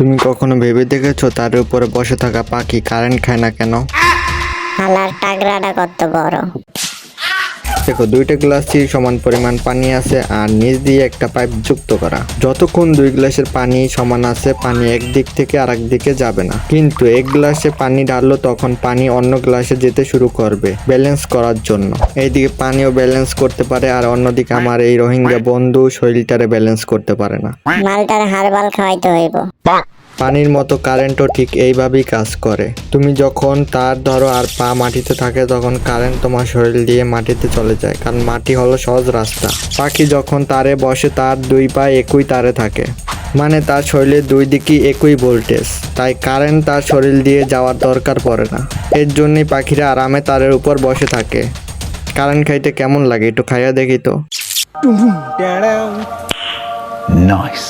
তুমি কখনো ভেবে দেখেছো তার উপরে বসে থাকা পাখি কারেন্ট খায় না কেন? হালার টাগরাটা কত বড়। দেখো, দুইটা গ্লাসই সমান পরিমাণ পানি আছে আর নিচ দিয়ে একটা পাইপ যুক্ত করা। যতক্ষণ দুই গ্লাসের পানি সমান আছে, পানি এক দিক থেকে আরেক দিকে যাবে না। কিন্তু এক গ্লাসে পানি ঢাললো তখন পানি অন্য গ্লাসে যেতে শুরু করবে ব্যালেন্স করার জন্য। এইদিকে পানিও ব্যালেন্স করতে পারে আর অন্যদিকে আমার এই রোহিঙ্গা বন্ধু শরীরটারে ব্যালেন্স করতে পারে না। মালটার হারবাল খাওয়াইতে হইব। পানির মতো কারেন্টও ঠিক এইভাবেই কাজ করে। তুমি যখন তার ধরো আর পা মাটিতে থাকে তখন কারেন্ট তোমার শরীর দিয়ে মাটিতে চলে যায়, কারণ মাটি হলো সহজ রাস্তা। পাখি যখন তারে বসে তার দুই পা একই তারে থাকে, মানে তার শরীরের দুই দিকই একই ভোল্টেজ, তাই কারেন্ট তার শরীর দিয়ে যাওয়ার দরকার পড়ে না। এর জন্যই পাখিরা আরামে তারের উপর বসে থাকে। কারেন্ট খাইতে কেমন লাগে একটু খাইয়া দেখি তো। Nice.